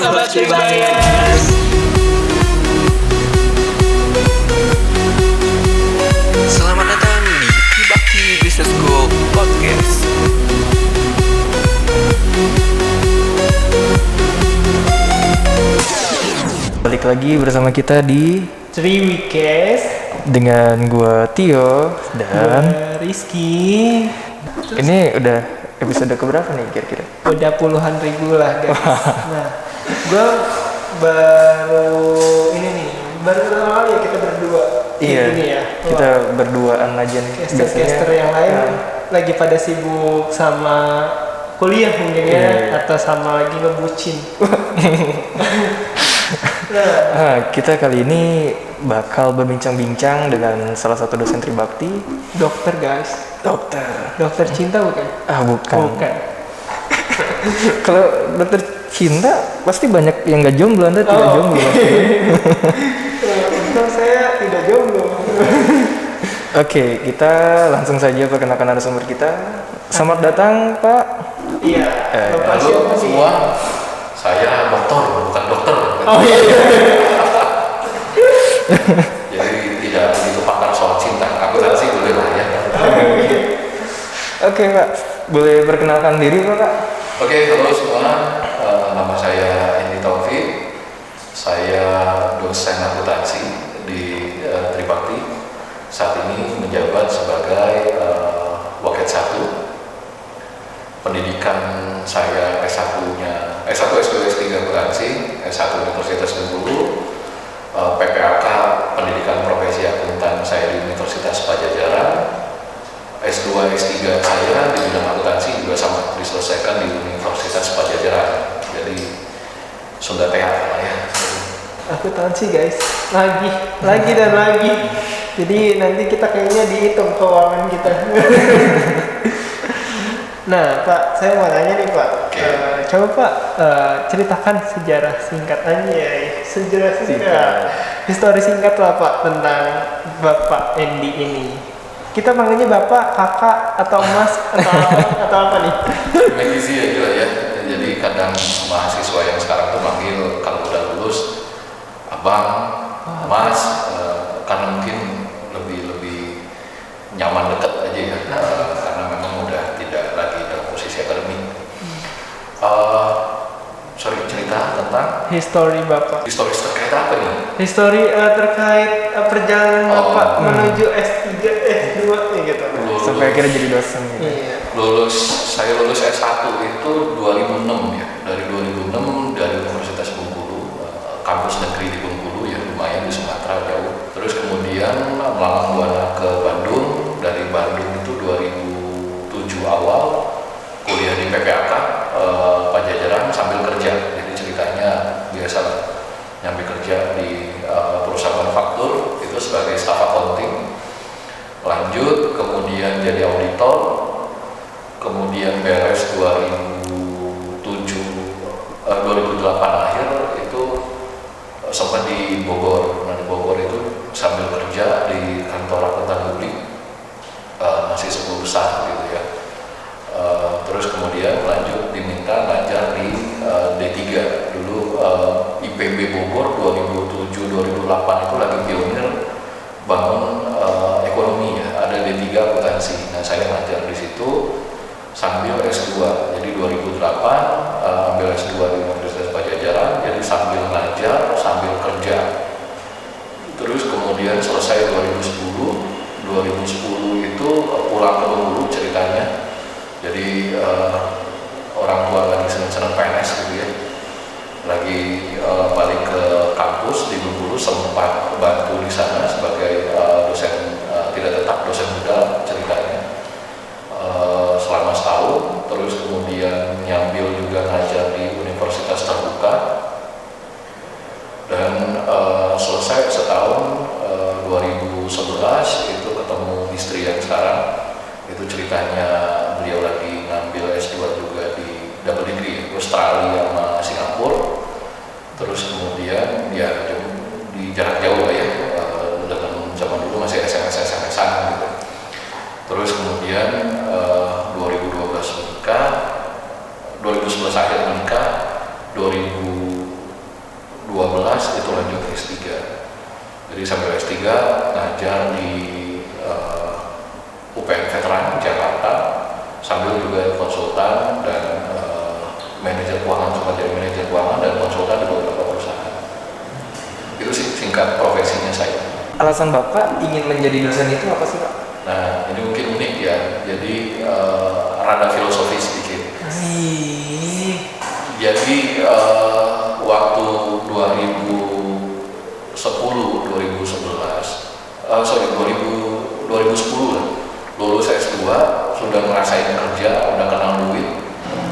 Sobat Cibayas. Selamat datang di Kibaki Business School Podcast. Balik lagi bersama kita di Triwikes dengan gua Tio dan Rizky. ini udah episode keberapa nih kira-kira? Udah puluhan ribu lah guys. Nah, gue baru kenal ya kita berdua. Iya, Gini ya. kita berduaan aja nih. Caster yang lain lagi pada sibuk sama kuliah mungkin ya, atau sama lagi ngebucin. Kita kali ini bakal berbincang-bincang dengan salah satu dosen Tribakti. Dokter guys. Dokter cinta bukan? Bukan. Kalau dokter cinta pasti banyak yang nggak jomblo, Anda tidak jomblo. Untung saya tidak jomblo. Oke, kita langsung saja perkenalkan narasumber kita. Selamat datang, Pak. Iya. Bapak Halo siapa sih? semua, saya dokter, bukan dokter. Oh iya. Jadi tidak begitu pakar soal cinta. Akuntansi boleh lah ya. Oke, Pak. Boleh perkenalkan diri, Pak? Oke, halo semua. Nama saya Indi Taufik. Saya dosen akuntansi di Tribakti. Saat ini menjabat sebagai Waket 1. Pendidikan saya S1-nya S1, S2, S3 akuntansi, S1 Universitas Bengkulu, PPAK pendidikan profesi akuntan saya di Universitas Pajajaran, S2, S3 saya di bidang akuntansi juga sama diselesaikan di Universitas Pajajaran. Jadi Sunda TH lah ya. Akuntansi guys, lagi dan lagi. Jadi nanti kita kayaknya dihitung keuangan kita. Nah Pak, saya mau tanya nih Pak. Coba Pak ceritakan sejarah singkat aja. Sejarah singkat. Histori singkat lah Pak tentang Bapak Endi ini. Kita panggilnya Bapak, Kakak, atau Mas, atau apa nih? Easy aja lah ya. Jadi kadang mahasiswa yang sekarang tuh manggil kalau udah lulus Abang, Mas, karena mungkin lebih nyaman deket aja ya. Karena memang udah tidak lagi dalam posisi akademik. Cerita tentang Histori Bapak. historis terkait apa nih? Histori terkait perjalanan Bapak menuju S3, S2 nih gitu. Sampai akhirnya jadi dosen. Iya. Saya lulus S1 itu 2006 ya. Dari 2006 dari Universitas Bengkulu, kampus negeri di Bengkulu ya, lumayan di Sumatera jauh. Terus kemudian melanglang buana ke Bandung. Dari Bandung itu 2007 awal kuliah di PPAK Pajajaran sambil kerja. Jadi ceritanya biasa lah, nyambi kerja di perusahaan manufaktur itu sebagai staf accounting. Lanjut kemudian jadi auditor, kemudian beres 2008 akhir itu sempat di Bogor. Nah di Bogor itu sambil kerja di kantor akuntan publik, masih 10 besar gitu ya. Terus kemudian lanjut diminta ngajar di D3 dulu, IPB Bogor 2007-2008 itu lagi pionir bangun ekonomi ya, ada D3 akuntansi. Nah saya ngajar di situ sambil S2. Jadi 2008 ambil S2 di Universitas Pajajaran, jadi sambil ngajar sambil kerja. Terus kemudian selesai 2010 itu pulang ke Bengkulu ceritanya. Jadi orang tua lagi seneng-seneng PNS gitu ya, lagi balik ke kampus di Bengkulu, sempat bantu di sana sebagai dosen tidak tetap, dosen muda ceritanya selama setahun. Terus kemudian nyambil juga ngajar di Universitas Terbuka dan selesai setahun 2011 itu ketemu istri yang sekarang. Itu ceritanya beliau lagi ngambil S2 juga di double degree Australia sama Singapura. Terus kemudian ya di jarak jauh lah ya, dengan zaman dulu masih SMS-an gitu. Terus kemudian 2012 menikah, 2011 akhir menikah, 2013 Jadi sambil S3 ngajar di UPN Veteran Jakarta, sambil juga konsultan dan manajer keuangan, sempat jadi manajer keuangan dan konsultan di beberapa perusahaan. Itu sih singkat profesinya saya. Alasan Bapak ingin menjadi dosen itu apa sih Pak? Nah, ini mungkin unik ya, jadi rada filosofis sedikit. Jadi waktu 2010 lah, lulus S2, sudah ngerasain kerja, udah kenal duit.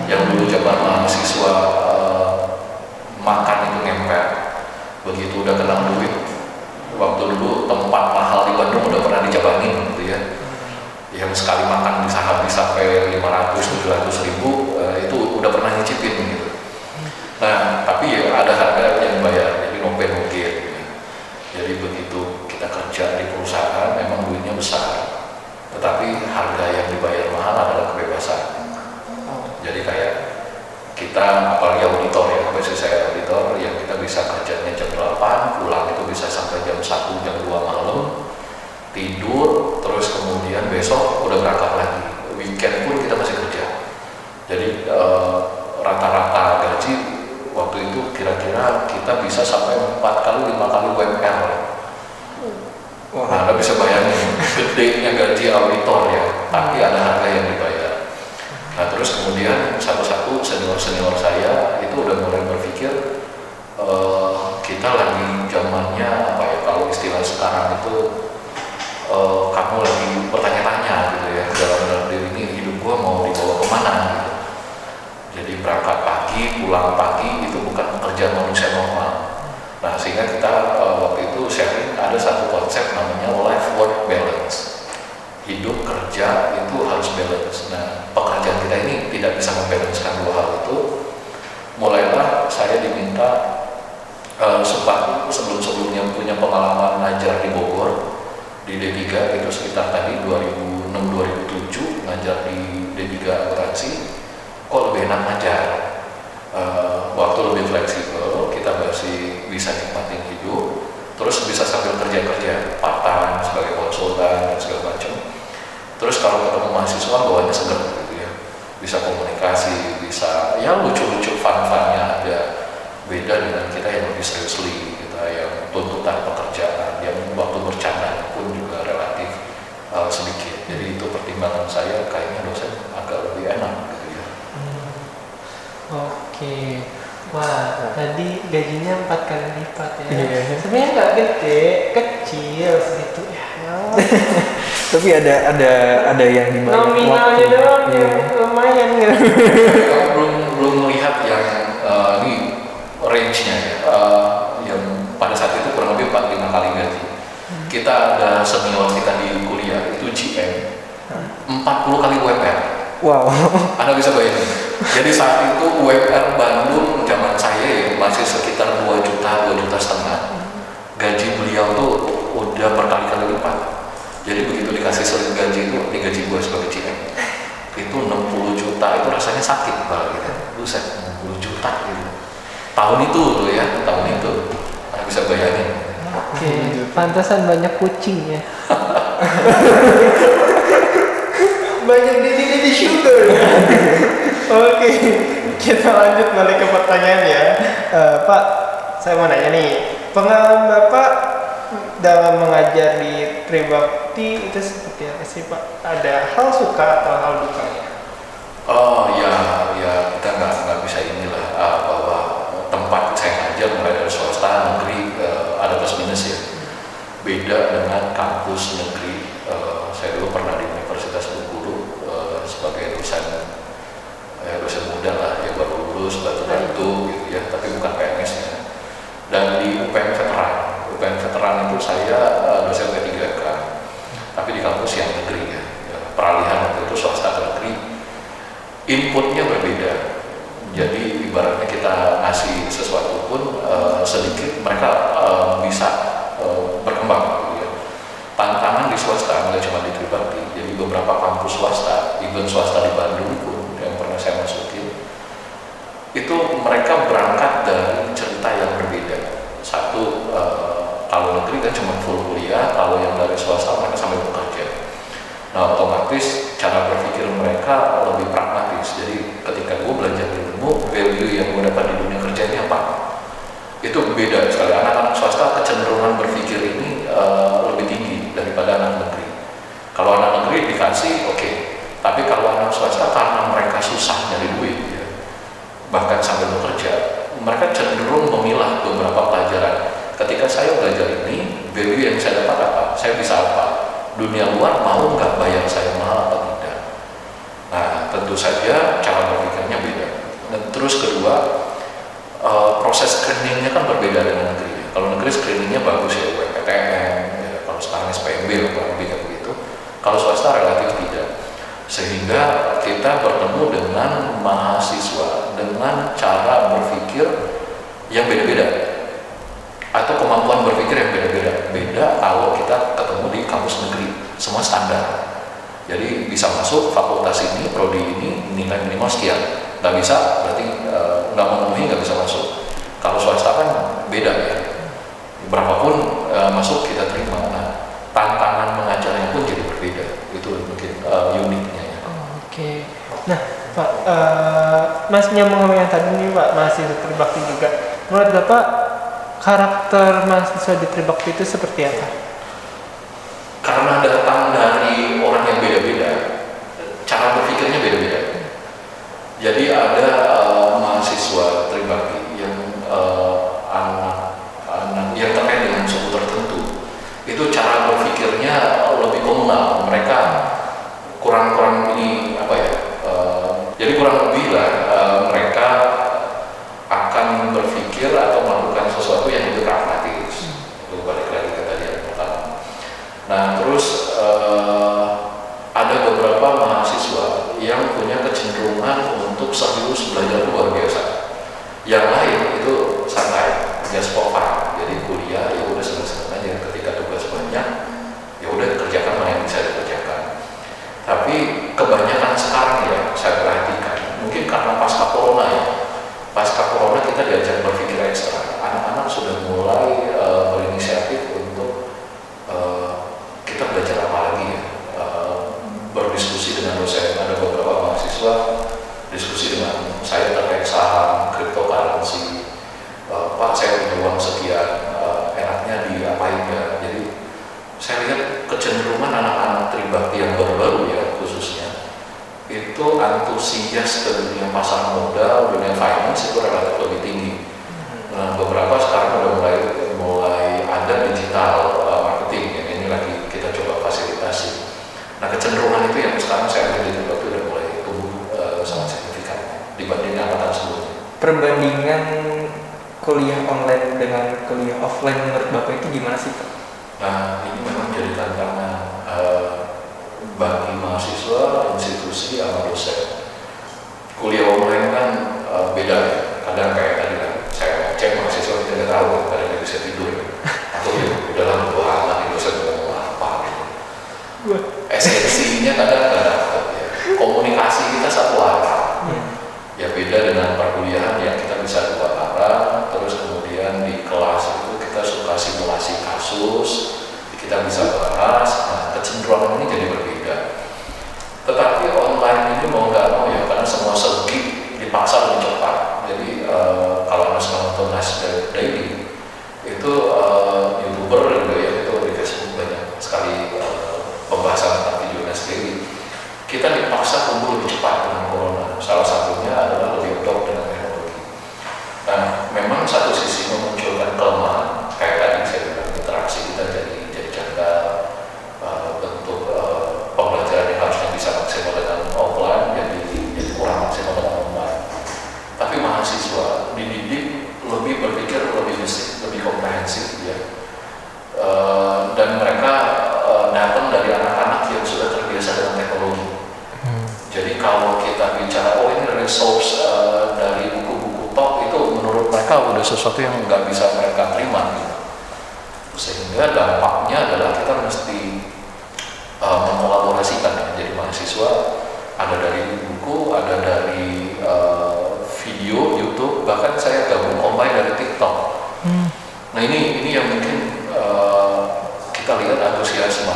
Yang dulu zaman mahasiswa makan itu ngempel, begitu udah kenal duit. Waktu dulu tempat mahal di Bandung udah pernah dijabangin gitu ya, yang sekali makan bisa habis sampai 500-700 ribu, itu udah pernah nyicipin gitu. Nah, tapi ya ada harga yang dibayar, jadi nopen mungkin. Jadi begitu kita kerja di perusahaan, memang duitnya besar, tetapi harga yang dibayar mahal adalah kebebasan. Jadi kayak kita, apalagi auditor ya, profesi saya auditor, yang kita bisa kerjanya jam 8, pulang itu bisa sampai jam 1, jam 2 malam, tidur, terus kemudian besok udah berangkat lagi. Weekend pun kita masih kerja. Jadi rata-rata gaji waktu itu kira-kira kita bisa sampai 4 kali, 5 kali UMR. Nah, Anda bisa bayangin gedenya gaji auditor ya, tapi ada harga yang dibayar. Nah, terus kemudian satu-satu senior-senior saya itu udah mulai berpikir, kita lagi zamannya apa ya, kalau istilah sekarang itu kamu lagi bertanya-tanya gitu ya, dalam diri ini hidup gua mau dibawa kemana gitu. Jadi berangkat pagi, pulang pagi itu bukan pekerjaan manusia normal. Nah, sehingga kita waktu itu sharing ada satu konsep namanya life work balance. Hidup kerja itu harus balance. Nah, pekerjaan kita ini tidak bisa membalancekan dua hal itu. Mulailah saya diminta sempat sebelum-sebelumnya punya pengalaman ngajar di Bogor di D3 itu sekitar tadi 2006-2007 ngajar di D3 akuntansi. Kok lebih enak ngajar, waktu lebih fleksibel, kita masih bisa nikmatin hidup, terus bisa sambil kerja-kerja part-time sebagai konsultan dan segala macam. Terus kalau ketemu mahasiswa bawaannya seger gitu ya, bisa komunikasi, bisa ya lucu-lucu fun-funnya ada. Beda dengan kita yang lebih seriously, kita yang tuntutan pekerjaan, yang waktu bercanda pun juga relatif sedikit. Jadi itu pertimbangan saya, kayaknya dosen agak lebih enak gitu ya. Oke, wah tadi gajinya 4 kali lipat ya. Iya. Sebenarnya nggak gede, kecil segitu ya. Tapi ada yang dibayar Nominalnya waktu. doang Iya. ya, lumayan gitu. belum melihat yang ini range-nya ya, yang pada saat itu kurang lebih 4-5 kali gaji. Kita ada senior kita di kuliah itu GM 40 kali UMR. Wow. Anda bisa bayangin. Jadi saat itu UMR Bandung zaman saya ya masih sekitar 2 juta, 2 juta setengah. Gaji beliau tuh udah berkali-kali lipat. Jadi begitu dikasih selit gaji itu, ini gaji gue sebagai GM itu 60 juta, itu rasanya sakit kalau gitu. Buset, 60 juta gitu. Tahun itu loh ya, tahun itu. Anda bisa bayangin. Oke, pantasan banyak kucing ya. Banyak di sugar. Oke, kita lanjut balik ke pertanyaan ya. Pak, saya mau nanya nih, pengalaman Bapak dalam mengajar di Tribakti itu seperti apa sih Pak? Ada hal suka atau hal dukanya? Oh ya kita nggak bisa inilah bahwa tempat saya ngajar mulai dari swasta, negeri ada plus minus ya. Beda dengan kampus negeri. Saya dulu pernah di Universitas Bengkulu sebagai dosen muda lah, ya baru lulus bantu gitu ya, tapi bukan PNS-nya. Dan di UPN Veteran itu saya dosen P3K, tapi di kampus yang negeri ya, peralihan waktu itu swasta ke negeri. Inputnya berbeda, jadi ibaratnya kita ngasih sesuatu pun sedikit mereka bisa berkembang gitu ya. Tantangan di swasta nggak cuma di Tribakti, jadi beberapa kampus swasta, even swasta di Bandung pun yang pernah saya masukin, itu mereka berangkat dari cerita yang berbeda. Satu, kalau negeri kan cuma swasta mereka sambil bekerja. Nah otomatis cara berpikir mereka lebih pragmatis. Jadi ketika gue belajar ilmu, value yang gue dapat di dunia kerja ini apa? Itu beda sekali. Anak-anak swasta kecenderungan berpikir ini lebih tinggi daripada anak negeri. Kalau anak negeri dikasih oke. Tapi kalau anak swasta karena mereka susah nyari duit ya, bahkan sambil bekerja, mereka cenderung memilah beberapa pelajaran. Ketika saya belajar ini, value yang saya dapat apa? Saya bisa apa? Dunia luar mau nggak bayar saya mahal atau tidak? Nah, tentu saja cara berpikirnya beda. Dan terus kedua, proses screeningnya kan berbeda dengan negeri. Kalau negeri screeningnya bagus ya, UMPTN, ya, kalau sekarang SPMB kurang lebih kayak begitu. Kalau swasta relatif tidak. Sehingga kita bertemu dengan mahasiswa dengan cara berpikir yang beda-beda atau kemampuan berpikir yang beda-beda. Beda kalau kita ketemu di kampus negeri, semua standar. Jadi bisa masuk fakultas ini, prodi ini, nilai minimal sekian. Nggak bisa, berarti nggak memenuhi, nggak bisa masuk. Kalau swasta kan beda ya, berapapun masuk kita terima. Nah, tantangan mengajarnya pun jadi berbeda. Itu mungkin uniknya ya. Oke. Nah, Pak, Mas nyambung yang tadi nih Pak, mahasiswa Trisakti juga. Menurut Bapak, karakter mahasiswa di Trisakti itu seperti apa? Karena datang dari orang yang beda-beda, cara berpikirnya beda-beda. Jadi ada mahasiswa Trisakti yang anak-anak yang terkait dengan suku tertentu, itu cara berpikirnya lebih komunal. Mereka kurang ini apa ya? Jadi kurang lebih lah mereka akan berpikir atau melakukan sesuatu yang lebih pragmatis. Itu balik lagi ke tadi yang pertama. Nah terus ada beberapa mahasiswa yang punya kecenderungan untuk serius belajar luar biasa. Yang lain itu santai, just for fun. Jadi kuliah ya udah seneng-seneng aja. Ketika tugas banyak, ya udah kerjakan mana yang bisa dikerjakan. Tapi kebanyakan sekarang ya saya perhatikan, mungkin karena pasca corona ya. Pasca corona kita diajak berpikir ekstra. Anak-anak sudah mulai berinisiatif untuk kita belajar apa lagi ya. Berdiskusi dengan dosen. Ada beberapa mahasiswa diskusi dengan saya terkait saham, cryptocurrency. Pak, saya punya uang sekian, enaknya diapain ya. Jadi saya lihat kecenderungan anak-anak Trisakti yang baru-baru ya khususnya itu antusias ke dunia pasar modal, dunia finance itu relatif lebih tinggi. Nah, beberapa sekarang udah mulai ada digital marketing yang ini lagi kita coba fasilitasi. Nah, kecenderungan itu yang sekarang saya lihat di Trisakti udah mulai tumbuh sangat signifikan dibanding angkatan sebelumnya. Perbandingan kuliah online dengan kuliah offline menurut Bapak itu gimana sih Pak? Nah, ini memang jadi tantangan bagi mahasiswa, institusi, sama dosen. Kuliah online kan beda ya. Kadang kayak tadi kan, saya cek mahasiswa tidak tahu, kadang dia bisa tidur. Atau ya udah lama amat nih dosen ngomong apa gitu. Esensinya kadang nggak dapat ya. Komunikasi kita satu arah. Ya beda dengan perkuliahan yang kita bisa dua arah. Terus kemudian di kelas itu kita suka simulasi kasus, kita bisa bahas. Nah, kecenderungan ini jadi berbeda. Tetapi online ini mau nggak mau ya, karena semua segi dipaksa lebih cepat. Jadi kalau Anda nonton Nas Daily itu YouTuber gitu ya, itu di Facebook banyak sekali pembahasan tentang video Nas Daily. Kita dipaksa tumbuh lebih cepat dengan corona. Salah satunya adalah lebih adopt dengan teknologi. Nah, memang satu sisi memunculkan kelemahan. Kayak tadi saya bilang, interaksi kita jadi janggal, bentuk pembelajaran yang harusnya bisa maksimal dengan offline jadi kurang maksimal dengan online. Tapi mahasiswa dididik lebih berpikir lebih fisik, lebih komprehensif ya. Dan mereka datang dari anak-anak yang sudah terbiasa dengan teknologi. Jadi kalau kita bicara, oh ini resource dari buku-buku top, itu menurut mereka udah sesuatu yang nggak bisa mereka terima gitu. Sehingga dampaknya adalah kita mesti mengkolaborasikan ya. Jadi mahasiswa ada dari buku, ada dari video, YouTube, bahkan saya gabung combine dari TikTok. Nah ini yang mungkin kita lihat antusiasme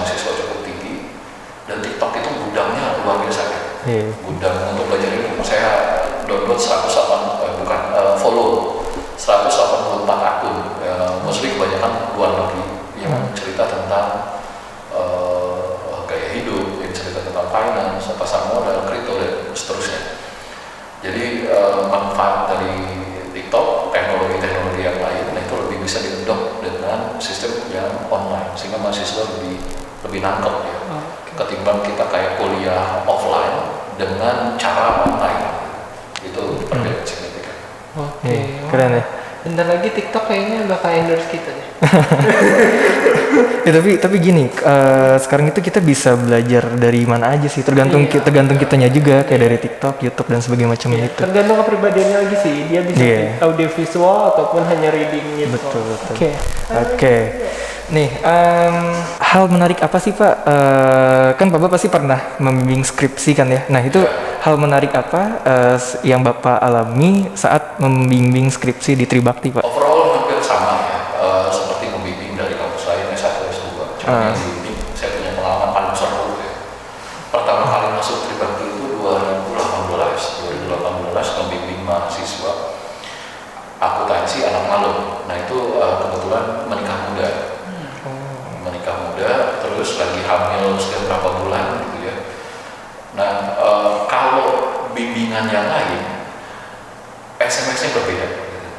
nangkep ya, Oke. ketimbang kita kayak kuliah offline dengan cara online. Itu perbedaan signifikan. Oke. Keren ya. Bentar lagi TikTok kayaknya bakal endorse kita deh. Ya, tapi gini, sekarang itu kita bisa belajar dari mana aja sih, tergantung Iya. tergantung kitanya juga, kayak dari TikTok, YouTube dan sebagainya macam Iya, itu. tergantung kepribadiannya lagi sih. Dia bisa Iya. audio visual ataupun hanya reading gitu. Betul. Oke. Oke. Nih, hal menarik apa sih Pak? Kan Bapak pasti pernah membimbing skripsi kan ya. Nah itu hal menarik apa yang Bapak alami saat membimbing skripsi di Tribakti Pak? Overall hampir sama ya, seperti membimbing dari kampus lain S1 S2. Cuma yang dibimbing saya punya pengalaman paling seru ya. Pertama kali masuk Tribakti itu 2018 membimbing mahasiswa akuntansi anak malam. Nah itu kebetulan menikah muda. Menikah muda, terus lagi hamil sekian berapa bulan gitu ya. Nah, kalau bimbingan yang lain, SMS-nya berbeda. Gitu.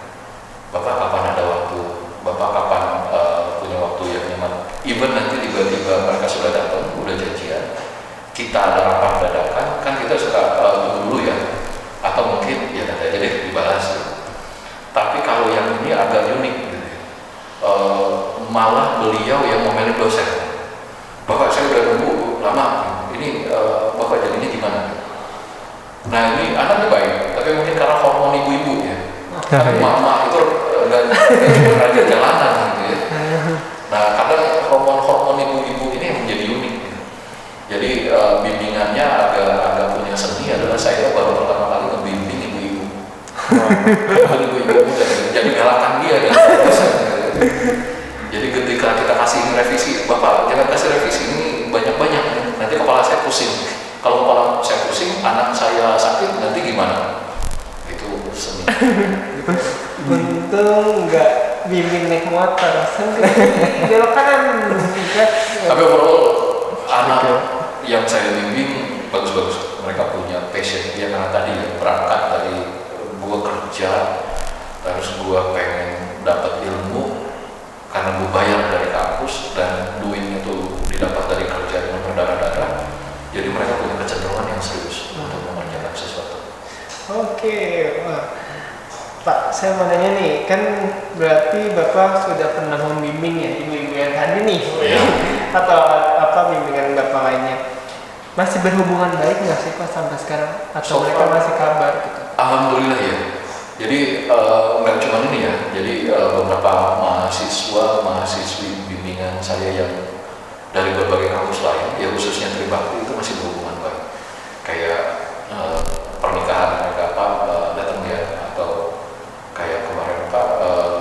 Bapak kapan ada waktu? Bapak kapan punya waktu yang nyaman? Even nanti tiba-tiba mereka sudah datang, udah janjian, kita ada rapat dadakan, kan kita suka tunggu dulu ya. Atau mungkin ya nanti aja deh dibalas. Gitu. Tapi kalau yang ini agak unik. Gitu. Malah beliau yang ngomelin dosen. Bapak saya udah nunggu lama, ini Bapak jadinya gimana? Nah ini anaknya baik, tapi mungkin karena hormon ibu-ibu ya. Tapi mama itu dan raja jalanan gitu ya. Nah karena hormon ibu-ibu ini yang menjadi unik. Gitu. Jadi bimbingannya agak punya seni adalah saya baru pertama kali ngebimbing ibu-ibu. Ibu-ibu jadi galakan dia gitu. Jadi ketika kita kasih revisi, Bapak jangan kasih revisi ini banyak-banyak, nanti kepala saya pusing. Kalau kepala saya pusing, anak saya sakit, nanti gimana? Itu seni. Untung nggak bimbing naik motor, belok kanan. Tapi overall anak yang saya bimbing bagus-bagus. Mereka punya passion. Ya karena tadi ya, berangkat dari gua kerja, terus gua pengen dapat ilmu. Karena gue bayar dari kampus dan duitnya itu didapat dari kerja dengan berdarah-darah, jadi mereka punya kecenderungan yang serius untuk mengerjakan sesuatu. Oke, wah. Pak, saya mau nanya nih, kan berarti Bapak sudah pernah membimbing ya ibu-ibu yang tadi nih, atau apa bimbingan Bapak lainnya? Masih berhubungan baik nggak sih Pak sampai sekarang? Atau So mereka far, masih kabar gitu? Alhamdulillah ya. Jadi nggak cuma ini ya. Jadi beberapa mahasiswi bimbingan saya yang dari berbagai kampus lain, ya khususnya Tribakti itu masih berhubungan baik. Kayak pernikahan mereka datang ya, atau kayak kemarin Pak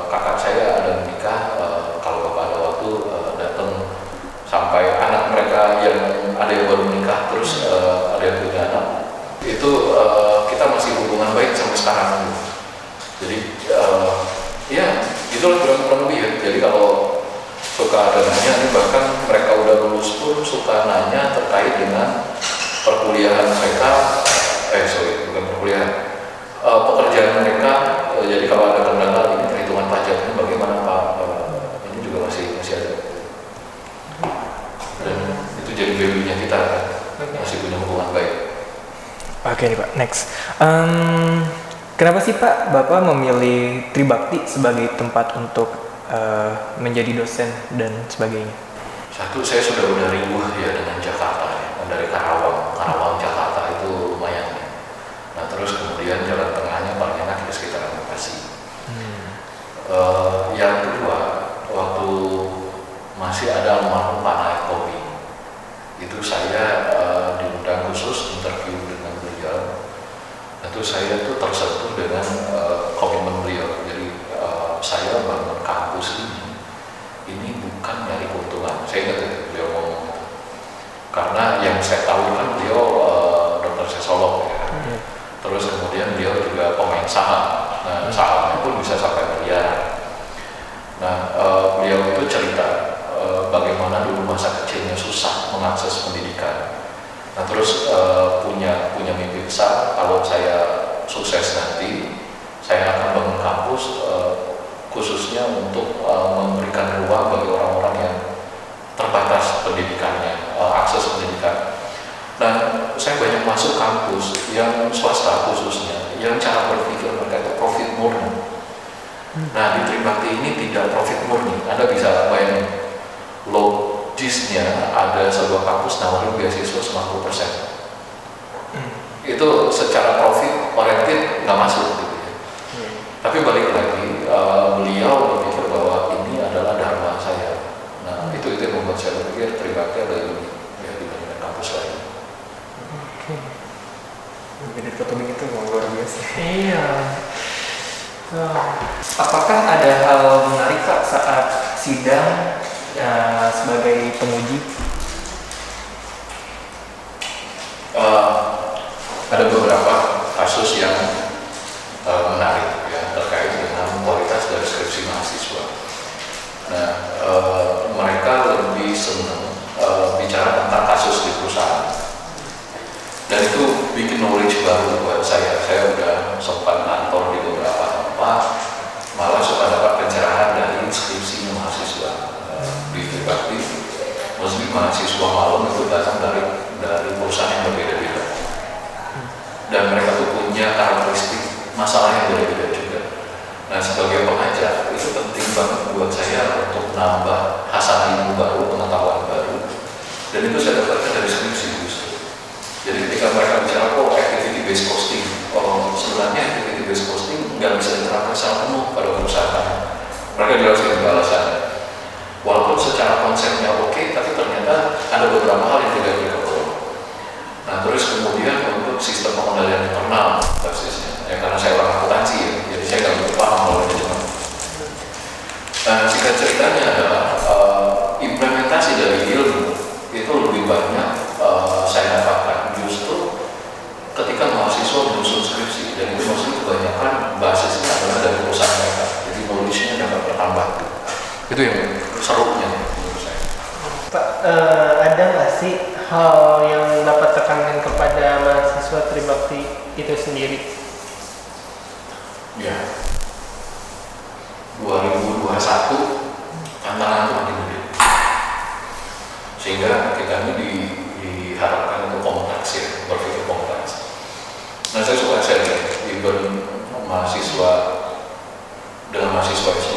kakak saya ada menikah, kalau Bapak ada waktu datang, sampai anak mereka yang ada yang baru menikah terus ada yang punya anak itu kita masih hubungan baik sampai sekarang. Jadi ya itulah kurang lebih ya. Jadi kalau suka ada nanya, bahkan mereka udah lulus pun suka nanya terkait dengan perkuliahan mereka, bukan perkuliahan, pekerjaan mereka. Jadi kalau ada kendala ini perhitungan pajaknya bagaimana Pak, ini juga masih ada. Dan itu jadi value-nya kita kan, masih punya hubungan baik. Oke nih Pak, next. Kenapa sih Pak Bapak memilih Tribakti sebagai tempat untuk menjadi dosen dan sebagainya? Satu, saya sudah ribuh ya dengan Jakarta ya. Dari Karawang Jakarta itu lumayan ya. Nah terus kemudian jalan tengahnya paling enak di sekitaran Bekasi. Yang kedua, waktu masih ada almarhum Pak Naik Kopi, itu saya diundang khusus interview dengan beliau. Tentu saya tuh tersentuh dengan komitmen beliau. Jadi saya bangun kampus ini bukan nyari keuntungan. Saya ingat beliau ngomong gitu. Karena yang saya tahu kan beliau dokter sesolog ya. Terus kemudian beliau juga pemain saham. Nah sahamnya pun bisa sampai miliaran. Nah beliau itu cerita bagaimana dulu masa kecilnya susah mengakses pendidikan. Nah terus punya mimpi besar, kalau saya sukses nanti saya akan bangun kampus khususnya untuk memberikan ruang bagi orang-orang yang terbatas pendidikannya. swasta khususnya yang cara berpikir mereka itu profit murni. Nah, di Tribakti ini tidak profit murni. Anda bisa bayangin, logisnya ada sebuah kampus nawarin beasiswa 90%. Itu secara profit oriented nggak masuk gitu ya. Tapi balik lagi, beliau berpikir bahwa ini adalah dharma saya. Nah, itu yang membuat saya berpikir Tribakti ada lebih ya dibandingkan kampus lain. Oke. Jadi foto begitu luar biasa. Iya. Apakah ada hal menarik Pak saat sidang sebagai penguji? Ada beberapa kasus yang menarik ya terkait dengan kualitas dari skripsi mahasiswa. Nah, mereka lebih senang bicara tentang kasus di perusahaan, dan itu bikin knowledge baru buat saya. Saya udah sempat kantor di beberapa tempat, malah suka dapat pencerahan dari skripsi mahasiswa di Tribakti. Maksudnya mahasiswa malam itu datang dari perusahaan yang berbeda-beda. Dan mereka tuh punya karakteristik masalah yang berbeda juga. Nah, sebagai pengajar itu penting banget buat saya untuk nambah hasanah ilmu baru, pengetahuan baru. Dan itu saya dapatkan dari skripsi justru. Jadi ketika mereka bicara activity based costing, sebenarnya activity based costing nggak bisa diterapkan secara penuh pada perusahaan. Mereka jelaskan alasannya. Walaupun secara konsepnya oke, tapi ternyata ada beberapa hal yang tidak applicable. Nah, terus kemudian untuk sistem pengendalian internal basisnya, ya karena saya orang akuntansi ya, jadi saya nggak begitu paham kalau manajemen. Nah, singkat ceritanya adalah implementasi dari ilmu itu lebih banyak saya dapatkan justru ketika mahasiswa menyusun skripsi, dan itu maksudnya kebanyakan basisnya adalah dari perusahaan mereka, jadi knowledge-nya dapat bertambah. Itu yang serunya menurut saya. Pak, ada nggak sih hal yang dapat tekankan kepada mahasiswa Tribakti itu sendiri? Ya, 2021 tantangan itu makin gede, sehingga kita ini diharapkan untuk kompleks ya, berpikir kompleks. Nah, saya suka share even mahasiswa dengan mahasiswa S2,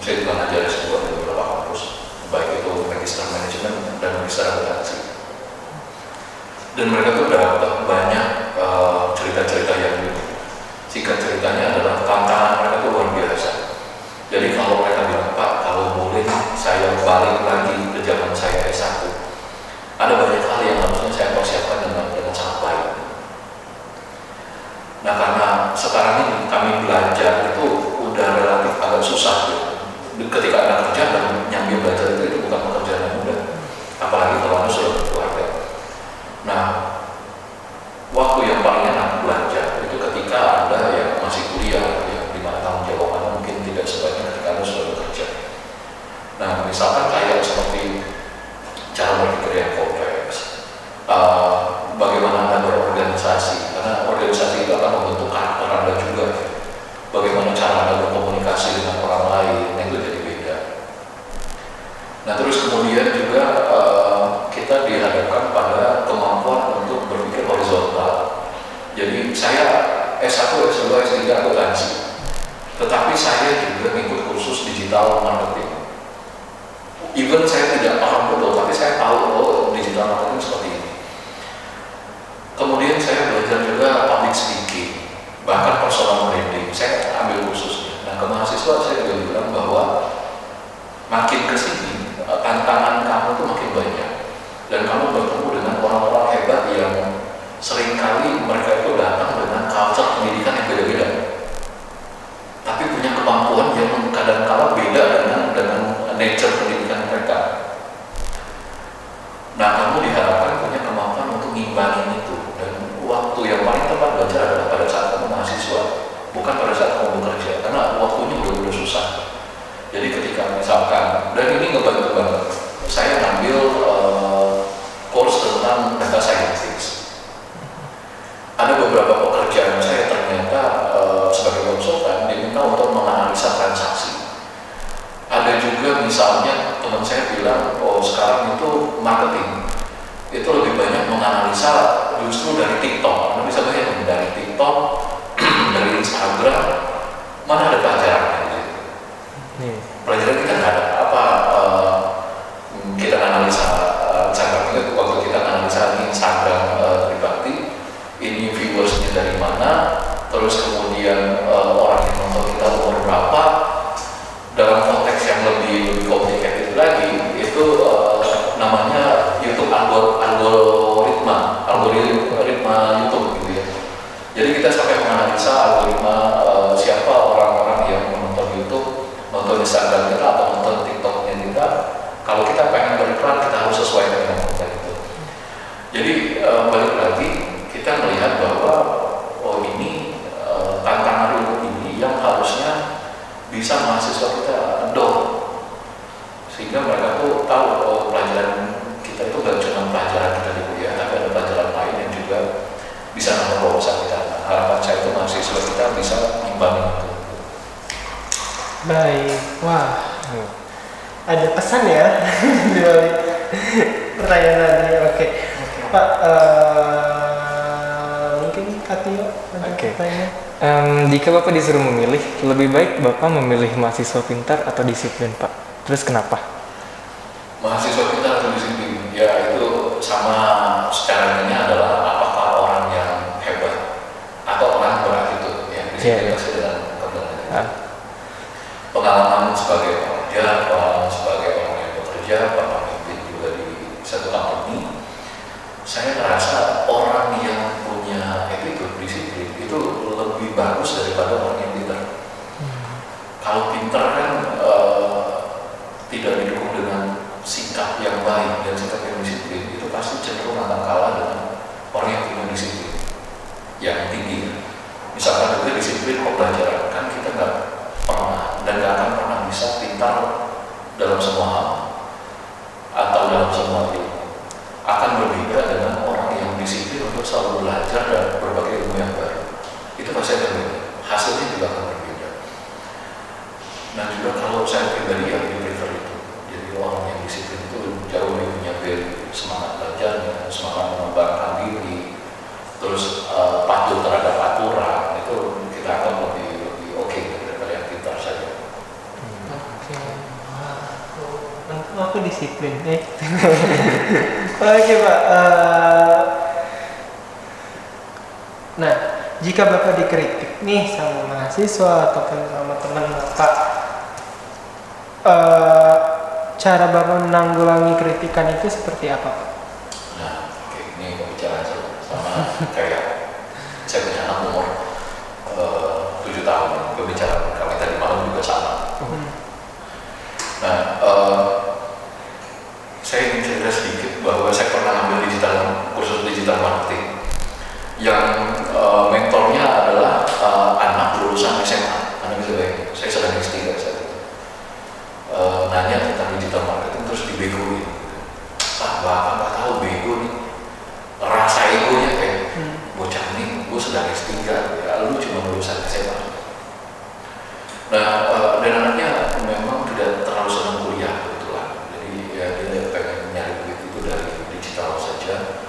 saya juga ngajar S2 di beberapa kampus, baik itu magister manajemen dan magister akuntansi. Dan mereka tuh dapat banyak cerita-cerita yang unik. Singkat ceritanya adalah tantangan mereka tuh luar biasa. Jadi kalau mereka bilang, Pak, kalau boleh saya balik lagi ke zaman saya S1, ada banyak hal yang harusnya saya persiapkan dengan sangat baik. Nah, karena sekarang ini kami belajar itu udah relatif agak susah ya. Ketika Anda kerja dan nyambil belajar itu bukan pekerjaan yang mudah, apalagi kalau Anda sudah berkeluarga. Nah, waktu yang paling enak belajar itu ketika Anda yang masih kuliah, ya, di mana tanggung jawab Anda mungkin tidak sebanyak ketika Anda sudah bekerja. Nah, misalkan kayak seperti cara berpikir yang kompleks, bagaimana Anda berorganisasi, karena organisasi itu akan membentuk karakter Anda juga. Bagaimana cara Anda berkomunikasi dengan orang lain, yang itu jadi beda. Nah, terus kemudian juga kita dihadapkan pada kemampuan untuk berpikir horizontal. Jadi saya S1, S2, S3 akuntansi, tetapi saya juga ikut kursus digital marketing. Even saya tidak paham betul, tapi saya tahu digital marketing seperti ini. Kemudian saya belajar juga public speaking, bahkan personal branding. Saya ambil kursusnya. Nah, ke mahasiswa saya juga bilang bahwa makin kesini tantangan kamu itu makin banyak, dan kamu bertemu dengan orang-orang hebat yang seringkali mereka itu datang dengan culture pendidikan yang beda-beda, tapi punya kemampuan yang kadang-kala beda dengan nature pendidikan mereka. Nah, kamu diharapkan punya kemampuan untuk ngimbangin itu, dan waktu yang paling tepat belajar adalah pada saat kamu mahasiswa, bukan pada saat kamu bekerja, karena waktunya udah susah. Jadi ketika misalkan, dan ini ngebantu banget, saya ngambil course tentang data scientist. Ada beberapa pekerjaan saya ternyata sebagai konsultan diminta untuk menganalisa transaksi. Ada juga misalnya teman saya bilang, sekarang itu marketing itu lebih banyak menganalisa justru dari TikTok. Anda bisa bayangin dari TikTok mana ada pelajarannya di situ? Pelajaran kita nggak ada apa. Kita analisa Instagram itu waktu kita analisa ini Instagram Tribakti, ini viewersnya dari mana, terus kemudian orang yang nonton kita umur berapa. Dalam konteks yang lebih complicated lagi itu namanya YouTube algoritma YouTube gitu ya. Jadi kita sampai menganalisa algoritma siapa orang-orang yang menonton YouTube, nonton Instagram kita atau nonton TikToknya kita. Kalau kita pengen beriklan kita harus sesuaikan dengan konten itu. Jadi balik lagi kita melihat bahwa ini tantangan ilmu ini yang harusnya bisa mahasiswa kita dorong sehingga mereka tuh tahu pelajaran kita itu gak cuma pelajaran kita di kuliah, tapi ada pelajaran lain yang juga bisa nomor wawasan kita. Harapan saya itu mahasiswa kita bisa mengimbangin itu. Baik, wah, ada pesan ya di balik pertanyaan tadi. Oke. Pak, mungkin Kak Tio ada pertanyaan? Jika Bapak disuruh memilih, lebih baik Bapak memilih mahasiswa pintar atau disiplin, Pak? Terus kenapa? Mahasiswa pintar atau disiplin, ya itu sama secara ininya adalah apakah orang yang hebat atau orang beratitude ya. Disiplin pasti dengan kebenaran. Pengalaman sebagai pekerja, pengalaman sebagai orang yang bekerja, pernah memimpin juga di satu company, saya merasa orang yang punya attitude disiplin itu lebih bagus daripada orang yang pintar. Kalau pintar kan tidak didukung dengan sikap yang baik dan sikap yang disiplin, itu pasti cenderung akan kalah dengan orang yang punya disiplin yang tinggi. Misalkan juga disiplin pembelajaran, kan kita nggak pernah dan nggak akan pernah bisa pintar dalam semua hal atau dalam semua ilmu. Akan berbeda dengan orang yang disiplin untuk selalu belajar dan berbagai ilmu yang baru. Itu pasti akan berbeda, hasilnya juga akan berbeda. Nah juga kalau saya pribadi yang prefer itu, jadi orang yang disiplin itu jauh lebih punya value, semangat belajarnya, semangat mengembangkan diri, terus patuh terhadap aturan, itu kita akan lebih oke daripada yang pintar saja. Aku disiplin. Oke Pak. Nah, jika Bapak dikritik nih sama mahasiswa ataupun sama teman Bapak, cara Bapak menanggulangi kritikan itu seperti apa, Pak? Nah, oke, ini pembicaraan sama kayak saya punya anak umur 7 tahun, pembicaraan kami tadi malam juga sama. Nah, saya ingin cerita sedikit bahwa saya pernah ambil kursus digital marketing yang mentornya adalah anak lulusan SMA. Anda bisa bayangin, saya sedang S3 saat itu. Nanya tentang digital marketing terus dibegoin. Bapak nggak tahu bego nih. Rasa egonya kayak bocah nih, gue sedang S3, ya lu cuma lulusan SMA. Nah, dan anaknya memang tidak terlalu senang kuliah kebetulan. Jadi ya dia pengen nyari duit itu dari digital saja,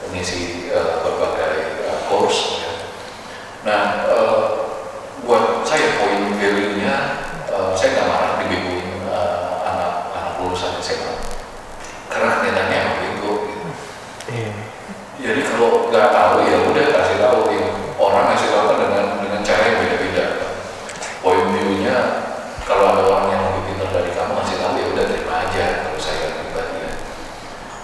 mengisi berbagai course. Ya. Nah, buat saya poin value-nya, saya nggak marah dibegoin anak lulusan SMA, karena kenyataannya emang bego. Gitu. Jadi kalau nggak tahu ya udah kasih tahu, ya. Orang kasih tahu dengan cara yang beda-beda. Poin view-nya, kalau ada orang yang lebih pintar dari kamu ngasih tahu ya udah terima aja. Kalau saya pribadi ya,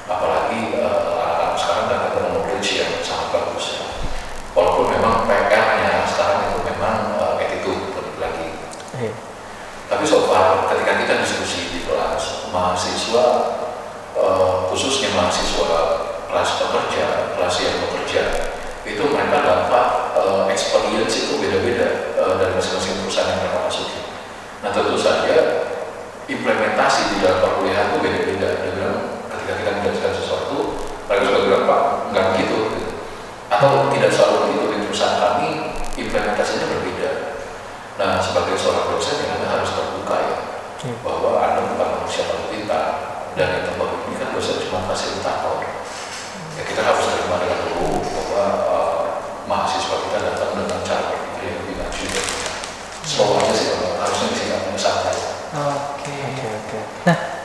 apalagi anak-anak sekarang kan ada knowledge yang sangat bagus ya. Walaupun memang PR-nya sekarang itu memang attitude lagi. Tapi so far ketika kita diskusi di kelas mahasiswa, khususnya mahasiswa kelas pekerja, kelas yang bekerja, itu mereka dapat experience itu beda-beda dari masing-masing perusahaan yang mereka masuki. Nah tentu saja implementasi di dalam perkuliahan itu beda-beda. Dia bilang ketika kita menjelaskan sesuatu, mereka juga bilang Pak nggak begitu, gitu. Atau tidak selalu begitu di perusahaan kami, implementasinya berbeda. Nah sebagai seorang dosen ya Anda harus terbuka ya, bahwa Anda bukan manusia paling pintar dan yang terbaik ini kan dosen cuma fasilitator. Ya kita harus terima dengan dulu bahwa mahasiswa kita datang dengan cara berpikir yang lebih maju dan slow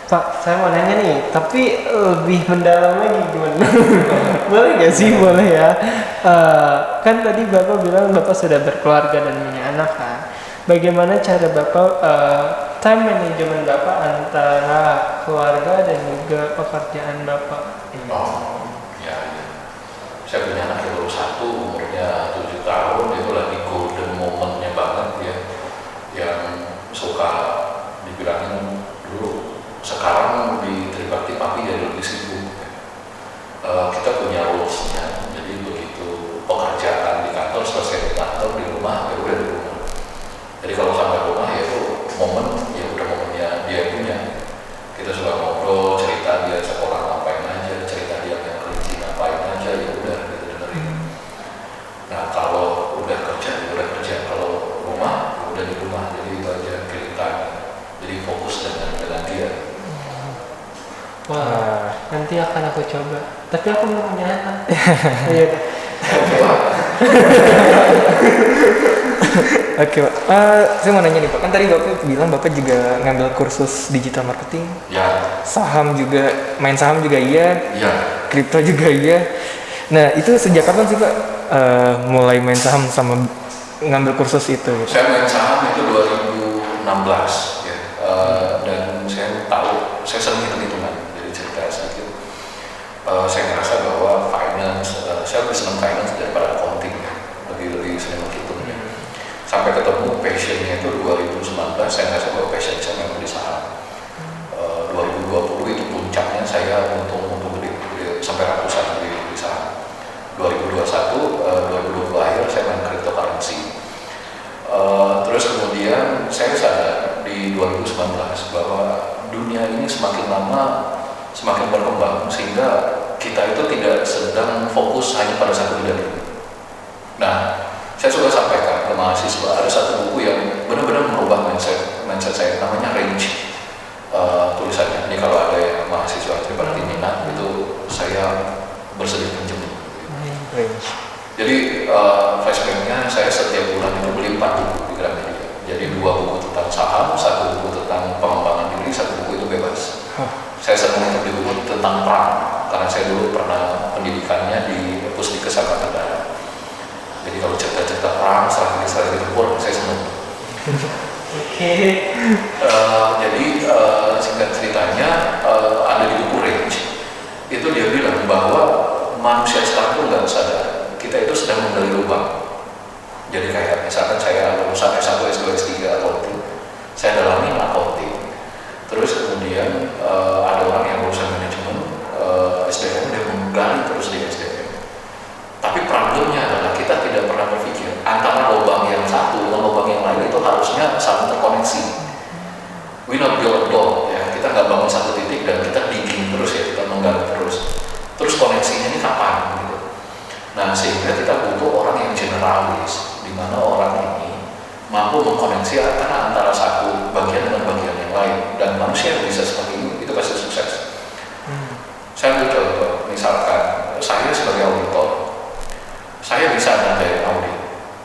Pak, saya mau nanya nih, tapi lebih mendalam lagi gimana? Boleh nggak sih? Boleh ya. Kan tadi Bapak bilang Bapak sudah berkeluarga dan punya anak kan. Bagaimana cara Bapak time management Bapak antara keluarga dan juga pekerjaan Bapak? Oh, ya, ya. Saya punya anak yang baru satu, umurnya 7 tahun, itu lagi golden momennya banget ya, yang suka dibilangin dulu, sekarang di Tribakti papi jadi lebih sibuk. Kita punya rules-nya, jadi begitu pekerjaan di kantor selesai di kantor, di rumah ya udah di rumah. Jadi kalau sampai rumah ya itu momen, ya udah momennya dia punya. Kita suka ngobrol, cerita dia sekolah ngapain aja, cerita dia yang kelinci ngapain aja, ya udah kita dengerin. Nah kalau udah kerja, ya udah kerja. Kalau rumah, ya udah di rumah. Jadi itu aja cerita. Jadi fokus dengan dia. Wah, nanti akan aku coba. Tapi aku belum punya anak. Iya. Oke Pak, saya mau nanya nih Pak, kan tadi Bapak bilang Bapak juga ngambil kursus digital marketing, Ya, saham juga, main saham juga iya, ya. kripto juga iya. Nah itu sejak kapan sih Pak mulai main saham sama ngambil kursus itu? Saya main saham itu 2016 ya. Dan saya tahu, saya sering hitung-hitungan. Jadi cerita sedikit. Saya ngerasa bahwa finance, saya lebih senang finance daripada accounting ya. Lebih senang menghitung ya. Sampai ketemu passionnya itu 2019, saya ngerasa bahwa passion saya memang di saham. 2020 itu puncaknya saya untung gede sampai ratusan di saham. 2021, 2020 akhir saya main cryptocurrency. Terus kemudian saya sadar di 2019 bahwa dunia ini semakin lama semakin berkembang sehingga kita itu tidak sedang fokus hanya pada satu bidang. Nah, saya suka sampaikan ke mahasiswa ada satu buku yang benar-benar merubah mindset saya, namanya Range. Tulisannya ini kalau ada yang mahasiswa berarti minat itu saya bersedia pinjam. Jadi flashbacknya saya setiap bulan itu beli 4 buku di Gramedia. Jadi 2 buku tentang saham, 1 buku tentang pengembangan diri, 1 buku itu bebas. Saya senang untuk beli buku tentang perang karena saya dulu pernah pendidikannya di Pusdikes Angkatan Darat. Jadi kalau cerita-cerita perang, strategi tempur, saya senang. Oke. Jadi singkat ceritanya ada di buku Range itu dia bilang bahwa manusia sekarang pun nggak sadar kita itu sedang menggali lubang. Jadi kayak misalkan saya lulusan S1, S2, S3 accounting, saya dalami accounting. Terus kemudian ada orang yang lulusan manajemen SDM, dia menggali terus di SDM. Tapi problemnya adalah kita tidak pernah berpikir antara lubang yang satu dengan lubang yang lain itu harusnya saling terkoneksi. We not build a door, ya kita nggak bangun satu titik dan kita digging terus ya, kita menggali terus. Terus koneksinya ini kapan? Gitu. Nah sehingga kita butuh orang yang generalis, di mana orang ini mampu mengkoneksi antara satu bagian dengan bagian yang lain, dan manusia yang bisa seperti itu pasti sukses. Saya ambil contoh, misalkan saya sebagai auditor, saya bisa ngerjain audit,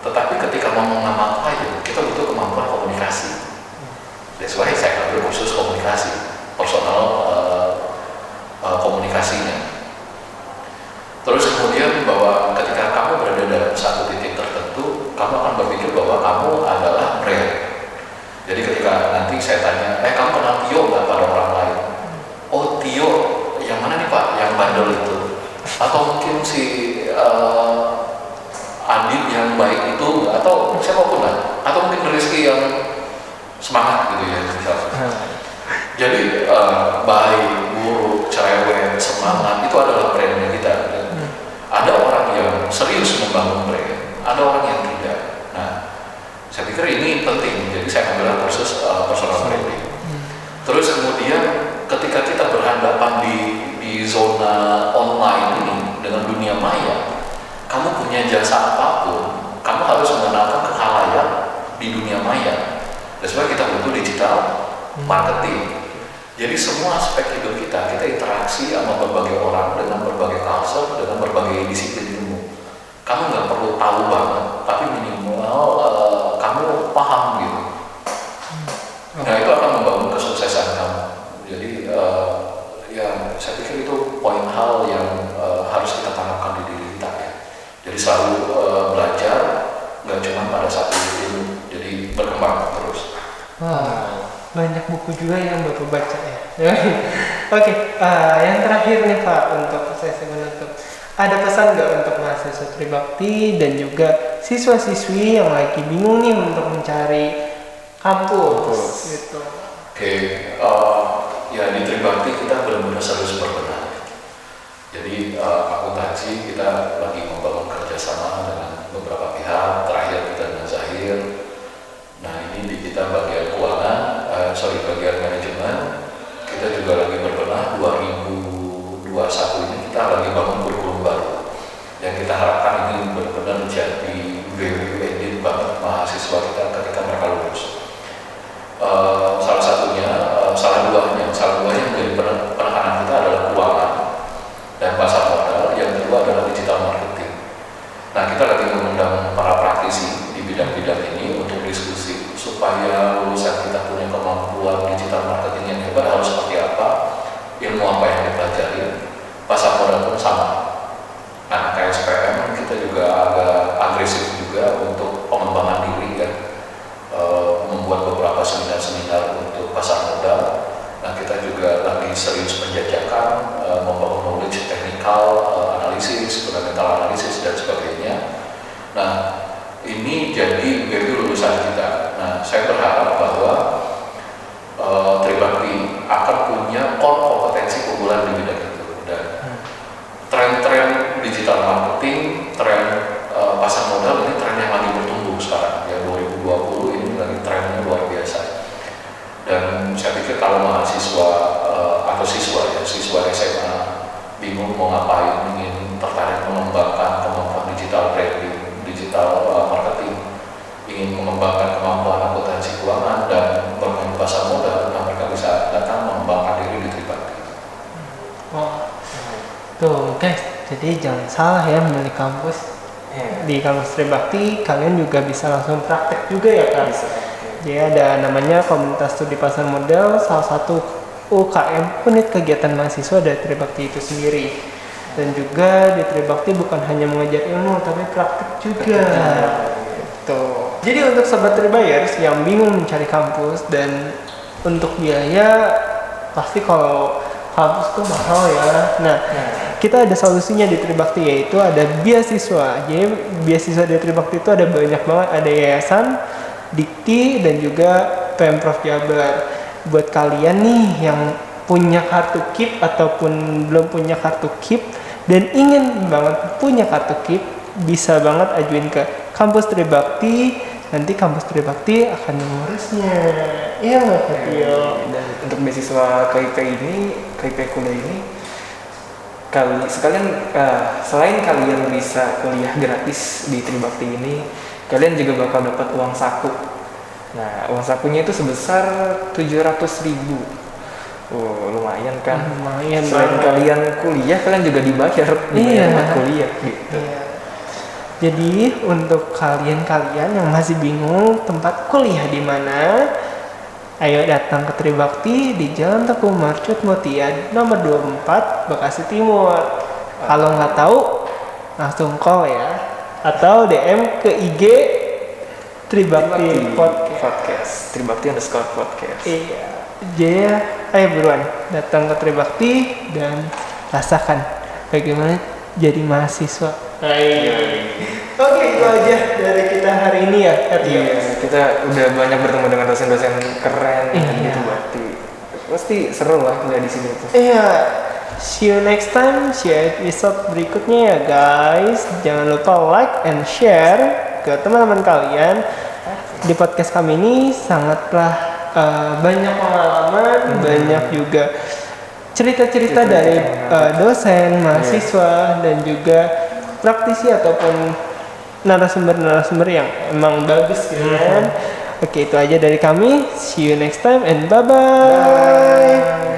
tetapi ketika ngomong sama klien, kita butuh kemampuan komunikasi. That's why saya ambil khusus komunikasi, personal komunikasinya. Terus kemudian bahwa ketika kamu berada dalam satu titik tertentu, kamu akan berpikir bahwa kamu adalah brand. Jadi ketika nanti saya tanya, kamu kenal Tio nggak pada orang lain? Oh Tio, yang mana nih Pak? Yang bandel itu? Atau mungkin si Adit yang baik itu? Atau siapapun lah? Atau mungkin Rizky yang semangat gitu ya misalnya. Jadi baik, buruk, cerewet, semangat itu adalah brandnya kita. Ada orang yang serius membangun brand, ada orang yang tidak. Nah, saya pikir ini penting. Jadi saya ambil kursus personal branding. Terus kemudian ketika kita berhadapan di zona online ini dengan dunia maya, kamu punya jasa apapun, kamu harus mengenalkan ke khalayak di dunia maya. Dan sebab kita butuh digital marketing. Jadi semua aspek hidup kita interaksi sama berbagai orang, dengan berbagai culture, dengan berbagai disiplin ilmu. Kamu nggak perlu tahu banget, tapi minimal kamu paham gitu. Nah itu akan membangun kesuksesan kamu. Jadi saya pikir itu poin hal yang harus kita tanamkan di diri kita ya. Jadi selalu belajar, nggak cuma pada satu ilmu, jadi berkembang terus. Wah, banyak buku juga yang Bapak baca ya. Oke, yang terakhir nih Pak untuk sesi menutup. Ada pesan nggak untuk mahasiswa Tribakti dan juga siswa-siswi yang lagi bingung nih untuk mencari kampus gitu? Oke, ya di Tribakti kita benar-benar serius berbenah. Jadi akuntansi kita lagi membangun kerjasama dengan beberapa pihak. Terakhir kita dengan Zahir. Nah ini di kita bagian keuangan, bagian manajemen. Kita juga lagi berbenah. 2021 ini kita lagi bangun kurikulum baru. Yang kita harapkan ini benar-benar menjadi value added banget mahasiswa kita ketika mereka lulus. Salah duanya menjadi penekanan kita adalah keuangan dan pasar modal. Yang kedua adalah digital marketing. Nah kita lagi mengundang para praktisi di bidang-bidang ini untuk diskusi supaya lulusan kita punya kemampuan digital marketing yang hebat harus seperti apa, ilmu apa yang dipelajari, pasar modal pun sama. Nah KSPM kita juga agak agresif juga untuk pengembangan diri kan, membuat beberapa seminar-seminar untuk pasar modal. Nah kita juga lagi serius menjajakan membangun knowledge technical analisis, fundamental analisis dan sebagainya. Nah ini jadi value lulusan kita. Nah saya berharap bahwa Tribakti akan punya core kompetensi unggulan di bidang itu, dan tren-tren digital marketing, tren pasar modal ini tren yang lagi bertumbuh sekarang ya. 2020 ini lagi trennya luar biasa. Dan saya pikir kalau mahasiswa atau siswa SMA bingung mau ngapain, ingin tertarik mengembangkan kemampuan digital branding, digital marketing, ingin mengembangkan kemampuan akuntansi keuangan dan bermain pasar modal, nah mereka bisa datang mengembangkan diri di Tribakti. Wah, tuh guys, jadi jangan salah ya memilih kampus. Di kampus Tribakti kalian juga bisa langsung praktek juga ya kan? Jadi ada namanya komunitas studi pasar modal, salah satu UKM unit kegiatan mahasiswa dari Tribakti itu sendiri. Dan juga di Tribakti bukan hanya mengajar ilmu tapi praktik juga. Tuh. Jadi untuk sobat Tribayers yang bingung mencari kampus dan untuk biaya, pasti kalau kampus tuh mahal ya. Nah, kita ada solusinya di Tribakti, yaitu ada beasiswa. Jadi beasiswa di Tribakti itu ada banyak banget, ada yayasan, Dikti, dan juga Pemprov Jabar. Buat kalian nih yang punya kartu KIP ataupun belum punya kartu KIP dan ingin banget punya kartu KIP, bisa banget ajuin ke kampus Tribakti. Nanti kampus Tribakti akan mengurusnya. Iya nggak Kak Tio? Dan untuk beasiswa KIP kuliah ini, selain kalian bisa kuliah gratis di Tribakti ini, kalian juga bakal dapat uang saku. Nah, uang sakunya itu sebesar 700.000. Lumayan kan? Lumayan. Selain kalian kuliah, kalian juga dibayar buat kuliah gitu. Iya. Jadi untuk kalian yang masih bingung tempat kuliah di mana, ayo datang ke Tribakti di Jalan Teguh Marcut Mutia nomor 24 Bekasi Timur. Kalau nggak tahu langsung call ya, atau DM ke IG Tribakti Podcast. Tribakti_podcast. Iya. Jadi ayo buruan datang ke Tribakti dan rasakan bagaimana jadi mahasiswa. Oke, itu aja dari kita hari ini ya. Iya, kita udah banyak bertemu dengan dosen-dosen keren gitu, berarti pasti seru lah kuliah di sini tuh. Iya. See you next time, share episode berikutnya ya guys. Jangan lupa like and share ke teman-teman kalian. Di podcast kami ini sangatlah banyak pengalaman, banyak juga cerita-cerita dari dosen, mahasiswa, dan juga praktisi ataupun narasumber-narasumber yang emang bagus gitu kan. Oke, itu aja dari kami. See you next time and bye-bye.